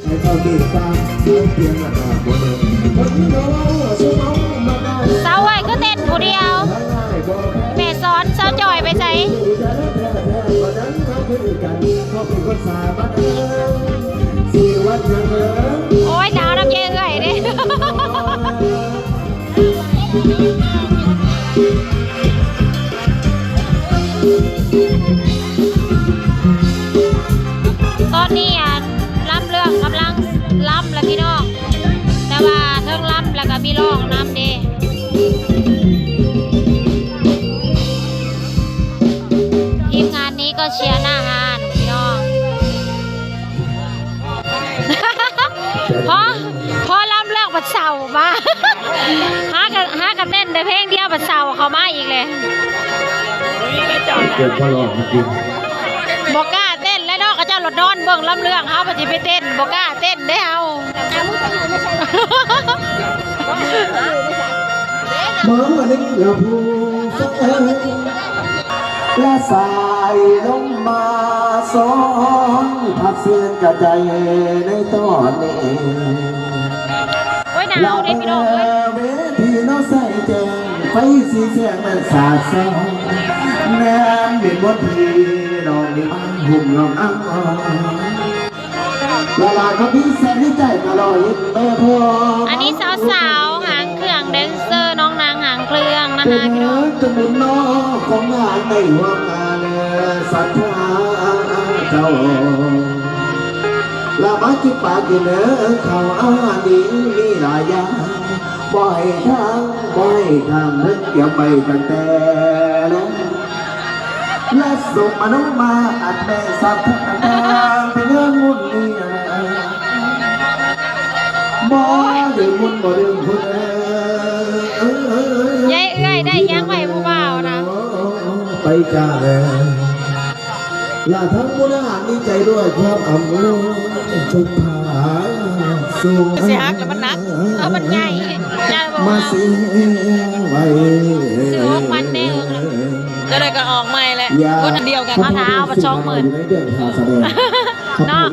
ให้เขาติดตามเสียงเพียงละนาบนเดิมคนเราสมองมาได้เสาไว้ก็เต้นผู้เดียวแม่สอนเสาจอยไปใส่โอ้ยหนาวน้ำเยอะเลยเด้ตอนนี้ล่ำเรื่องกำลังล่ำแล้วพี่น้องแต่ว่าเทิงล่ำแล้วก็มีร้องน้ำเด้ทีมงานนี้ก็เชียร์หน้างานพี่น้องพอล่ำเรื่องบัดเสามาหากันเล่นแต่เพลงเดียวบัดเสาเขามาอีกเลยเกิดพลอดจริงบอกกล้าเต้นและนอกก็เจ้าหลดดอนเบิ่งล่ำเรื่องเขาปฏิไปเต้นบอกกล้าเต้นได้เอามองมาดึงเราพูสักและสายลงมาสอนพัดเสียงกระใจในตอนนี้โอ้ยหนาวเลยพี่น้องเลยเวทีน้องใส่แจงไฟสีแสงมันสาดแสงแนมเด็กบนทีน้องนี่มันหุ่มลองอ้างเวลาเขาพี่แสนที่ใจตลอดแม่พ่ออันนี้สาวๆหางเครื่องแดนเซอร์น้องนางหางเครื่องนะคะพี่น้องจะเป็นน้องของงานในหัวงานศรัทธาเจ้าละมาจิปากกินเขาอาดีมีหลายอย่างบ่อยทางเพิ่งเกี่ยวไปตั้งแต่แล้วและส่งมาน้องมาอัดแม่สับทางเป็นเรื่องมุ่นนี่บ่เรื่องมุ่นบ่เรื่องพุ่นยายเอ้ยได้ยังไงผู้บ่าวนะไปจ้าเลยลาทั้งมุนาดีใจด้วยความอำนวยทุกผาสูงเสียหักแล้วมันนักมันใหญ่มาสิไว้โอ้มันเด้งก็เลยก็ออกใหม่แหละคนเดียวกันเท้ามา20,000เนาะ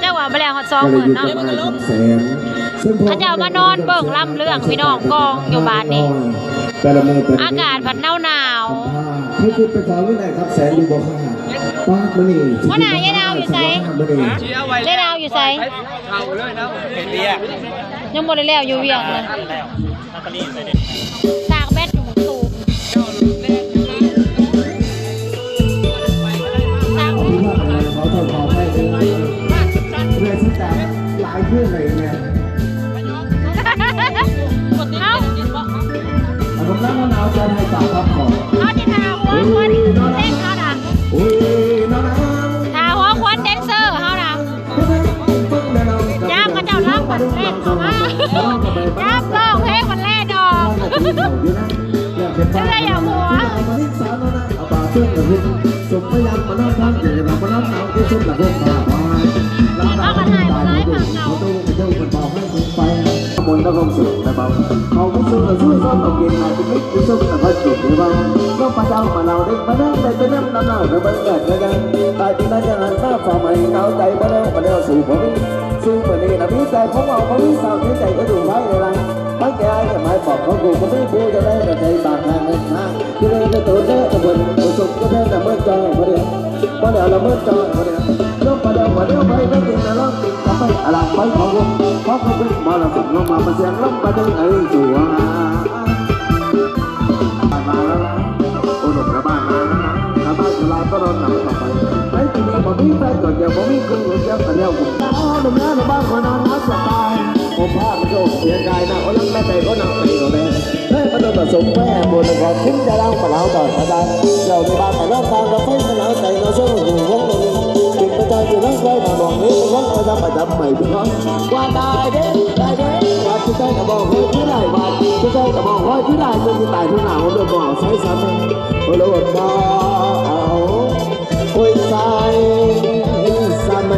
เจ้าว่าไปแล้ว20,000เนาะเขาจะมานอนเบิ่งล่ำเรื่องพี่น้องกองอยู่บ้านนี่อากาศแบบหนาวให้คุณไปขอที่ไหนครับแสนอยู่บ่ค่ะป้ามันนี่ว่าไหนยายดาวอยู่ไสยายดาวอยู่ไสยังบ่ได้แล้วอยู่เวียงเลยตากแบตอยู่สูงเขาทำขอให้เลยเพื่อที่จะหลายขึ้นเลยเนี่ยผมนั่งหนาวจะให้ตากครับของเขาจะทาหัวคนเต้นเขาน่ะทาหัวคนเดนเซอร์เขาน่ะย่ามกระเจ้าล่ำมันเล่นเขามาย่ามร้องเพลงมันเล่นดอกไม่ได้อย่าหัวสมพยายามมานั่งทางเดี๋ยวเรามานั่งเอาที่สุดหลังมาเราก็ถ่ายมาไล่ฝั่งเรามนต์ต้องสุดนะเบาเขาไม่สู้เราสู้ซ้อมเราเก่งหายทุกนิดทุกสุดแต่ก็จบเลยเบาก็พระเจ้ามาเราเด็กมานั่งแต่เป็นน้ำหนาวเราบังเกิดกันตายที่นั่นยังหันหน้าฝ่าใหม่หนาวใจมาแล้วสู่ผมสู้มานี่นะพี่ใจของเราเขาพี่สาวที่ใจก็ดูไว้เลยตั้งใจจะหมายบอกเขากูก็ไม่พูดจะได้แต่ใจบาดทางเงินทางที่เลยจะตัวเด้อตะบนตัวสุกก็ได้แต่เมื่อจอยมาเดียวเราเมื่อจอยมาเดียวลงมาเดียวไปไม่ติดนะล้อติดทำไมอะไรไปของผมเพราะเขาเป็นมาเราสั่งลงมาเสียงลงมาเดินไอ้ตัวมาแล้วโอ้หนุ่มกระบ้านมาแล้วนะกระบ้านจะลาก็โดนหนักต่อไปไอ้ที่นี่ผมมีแฟนก่อนเดี๋ยวผมมีคนหนุ่มยักษ์แต่เดียวผมหนุ่มนะบ้านคนนั้นฮัสตายผมพาไปโชว์เสียงกายนะโอ้ลังแม่แต่ก็หนักไปก็แม่เฮ้ยมาโดนผสมแม่บนก่อนทิ้งจะเล่ามาเล่าต่อมาได้เราในบ้านแต่เล่าตามเราไม่มาเล่าใจเราสู้หูวงเราจึงไปใจอยู่นั่งไว้มาบอกนี้วงเราจะไปจับใหม่พี่น้องว่าได้เด้ว่าที่ใจกับบอกว่าที่ได้ว่าที่ใจกับบอกว่าที่ได้จะที่ตายที่หนาวเรื่องบอกใช้ซ้ำโอ้โหบ่เอาโอ้ยใจซ้ำเ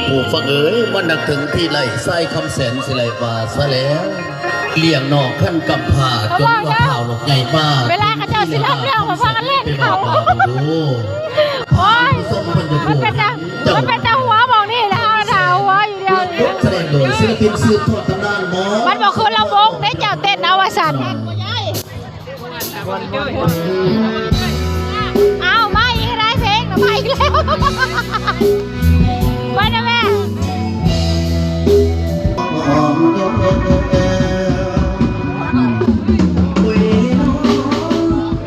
ผู้ฟังเอ๋ยมันนักถึงที่ไหลไส้คำแสนสิไหลว่าซะแล้วเลี้ยงนอกขั้นกำพาจนว่าข่าวหลกใหญ่มาก เวลาเขาเจ้าสิรับเรื่องมาฟังกันเล่นเขา ดู โอ้ย สมมันจะ มันเป็นแต่หัวมองนี่แล้วเอาหัวอยู่เดียวนี่ แสดงโดยศิลปินสืบทอดตำนานหมอ มันบอกคือลำวงได้เจ้าเต้นเอาวสันเอามาอีกได้เพลงนะมาอีกแล้วไปนะแม่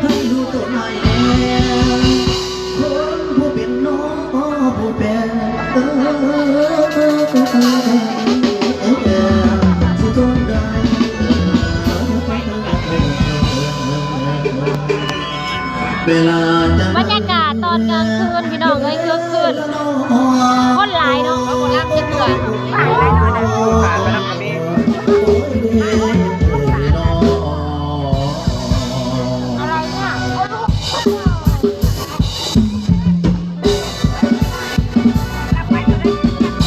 ให้ดูตัวหน่อยแน่คนผู้เป็นน้องผู้เป็นสิทนได้เวลาจะ บรรยากาศตอนกลางคืนพี่น้องเอ้ยคืนคนหลายเนาะคนรักจะเบื่ออะไรเนี่ย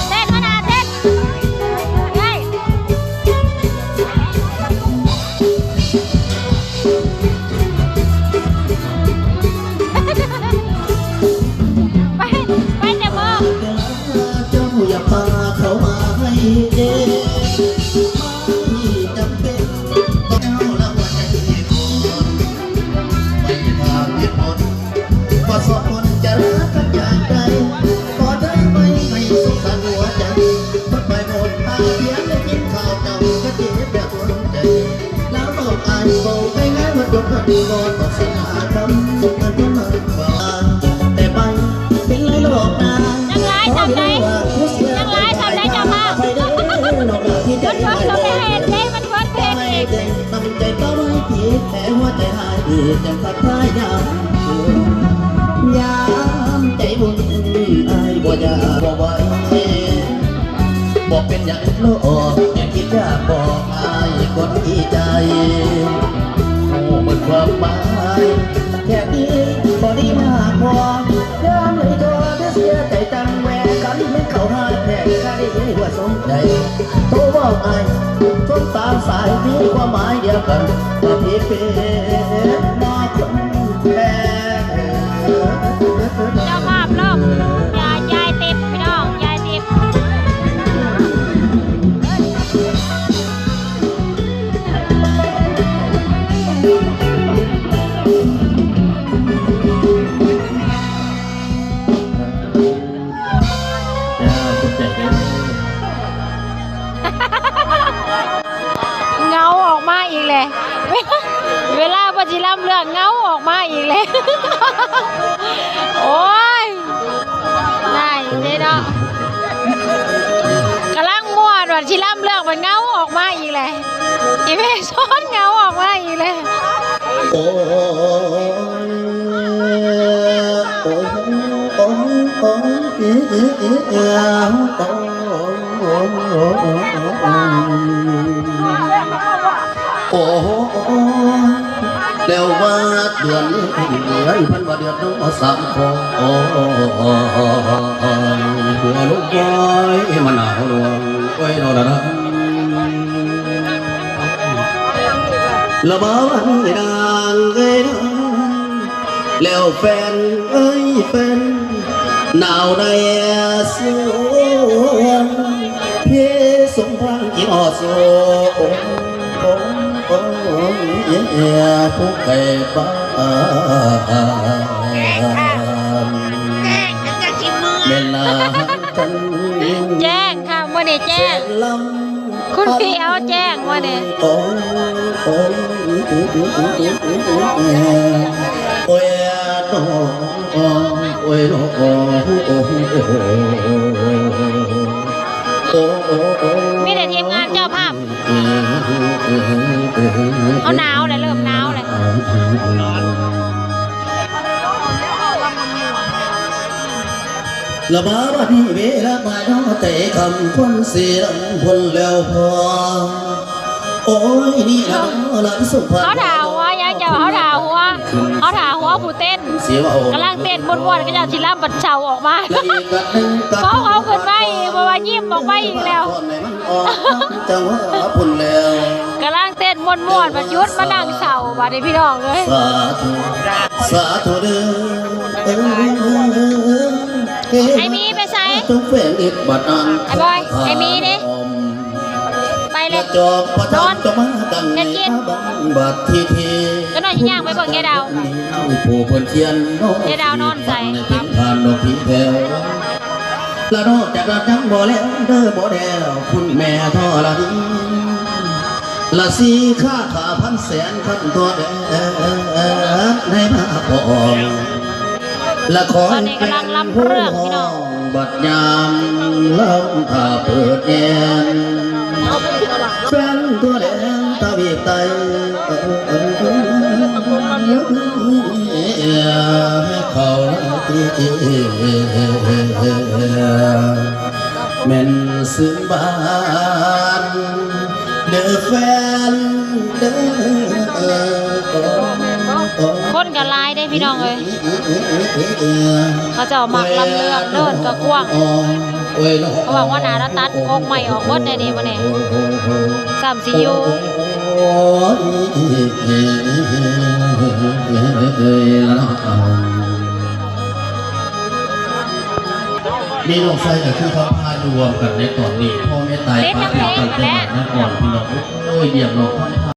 เต้นมานาเต้นเฮ้ยไปแต่เมื่อ เจ้าอย่าพาเขามาให้เด็กไม่จำเป็นต้องเอาละว่าจะมีคนไม่ทางเหตุผลก็สองคนจะรักกันอย่างไรก็ได้ไม่ให้สงสารหัวใจมันไปหมดตาเพียงได้กินข้าวเจ้าก็เจ็บแบบหัวใจแล้วบอกอ่านบอกให้ง่ายมันยกกันก่อนบอกสิหาคำสุขมันก็มาบ้างแต่ไปเป็นไรหลอกนาง ยังไงทำได้จะมาเพื่อนเขาไม่เห็นเลยมันเพื่อนเพลงอีก ตั้งใจต้องไม่ผิดแต่หัวใจหายอืดยังพัดพายยามใจบุญไอ้บ่อยากบ่ไหวบอกเป็นอย่างโลกอย่าคิดยากบอกไอ้คนที่ใจโอ้หมดความหมายแค่นี้พอดีมากพอยามเลยตัวเสียใจจังแหวกกันเหมือนเขาหาแทนกันได้หัวสนใจโทรบอกไอ้จนตามสายมีความหมายเดียวกันว่าพี่เป็นมาคนแพ้ เจ้าภาพเริ่มยายติดพี่น้องยายติดเงาออกมาอีกเลยเวลาปฏิลัมเรื่องเงาออกมาอีกเลย โอ้ยได้เจ๊เนาะกำลังม่วนวันที่ล่ำเรื่องมันเงาออกมาอีกเลยอีเมซ้อนเงาออกมาอีกเลย โอ้โอ้โอ้โอ้โอ้แล้วว่าเดือนนี้เหลือพันว่าเดือนน้องสามคงโอ้หัวลูกบอยมันหนาวดวงไว้นอนนะละบ้าวันนางเอ้ยแล้วแฟนเอ้ยแฟนหนาวในสวนพี่สมพันธ์ที่อ่อโซผู้ไก่บ้านเวลากัน แจ้งค่ะเมื่อนี้แจ้งคุณพี่เอาแจ้งเมื่อนี้ โอ้โอ้โอ้ยน้องโอ้ยน้องโอ้มีแต่ทีมงานเจ้าภาพเขาหนาวเลยเริ่มหนาวเลย ละบ้าวันนี้เวลามาน้องเตะคำคนเสียงคนแล้วพอโอ้ยนี่ละน้องละสุภาพ เขาด่าหัวยายเจ้าเขาด่าหัวผู้เต้น เสียว่า กำลังเต้นบนๆก็จะชิล่าบัดเชาออกมาเพราะเขาขึ้นไปเพราะว่า ยิ้มออกไปอีกแล้ว ก่อนให้มันออกจังหวะพุ่นแล้ว กำลังเต้นม่วนๆมายุดมานั่งเศร้าบัดนี้พี่น้องเลย สาธุสาธุเด้อ ไอ้มีไปใส่ จงแฝงอิทธิบาทอัน ไอ้บอยไอ้มีดิไปเลย จอบประจอนจะมาดังในบังบัดทีที ก็นอนย่างไปเบิ่งยายดาว ผู้เพิ่นเทียนน้อง ยายดาวนอนใส่ ในทิ้งผ่านดอกผีแผ่วละนอกจากระดังบ่แล้วเด้อบ่แล้วคุณแม่ทอละดีละสีค่าขาพันแสนพันตัวแดดในพระพรละคร ตอนนี้กำลังรำเรื่องพี่น้อง บัดยามลำถ้าเปิดแยนแฟนตัวแดงตาบีบไตเขาแม่นซึ้งบ้านเด้อแฟนเด้อ คนกับลายได้พี่น้องเลยเขาจะเอามักลำเลือกเดินกับกว้างเขาบอกว่าหนาแล้วตัดกกใหม่ออกหมดได้ดีมาเนี่ยสามซียู มีดอกไฟกับคือเขาพารวมกันในตอนนี้พ่อแม่ตายพาจากกันแต่นครพี่น้องโอ้ยเดี่ยมน้องพันพา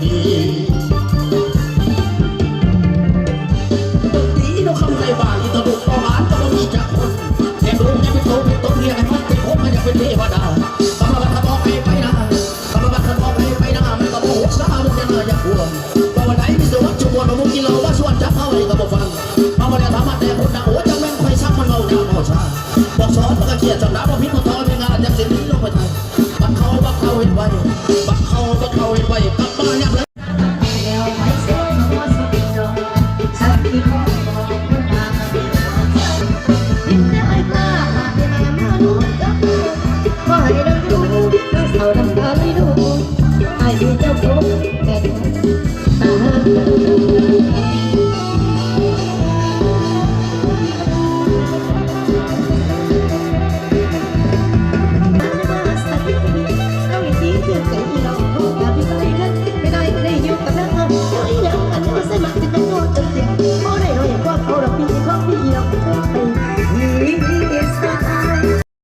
ดีน้องคำใจบาลีตะลุกต่อหานจะมีจากคนแอบดูแอบเป็นโตเป็นต้นเรียกให้มันเป็นผมมันอยากเป็นเทวดากำลังขับออกไปหน้ากำลังขับออกไปหน้ามันก็โอ้สามันจะน่าอยากกลัวตอนไหนมีแต่วัดชวนมามุกินเราว่าชวนจับเข้าให้กับบ่ฟังเอามาแล้วทำมาแต่คนนะโอ้จังแม่งไฟซักมันเอาหน้าเอาชาบอกสอนมันก็เกลียดจำน้ำว่าพิษมัน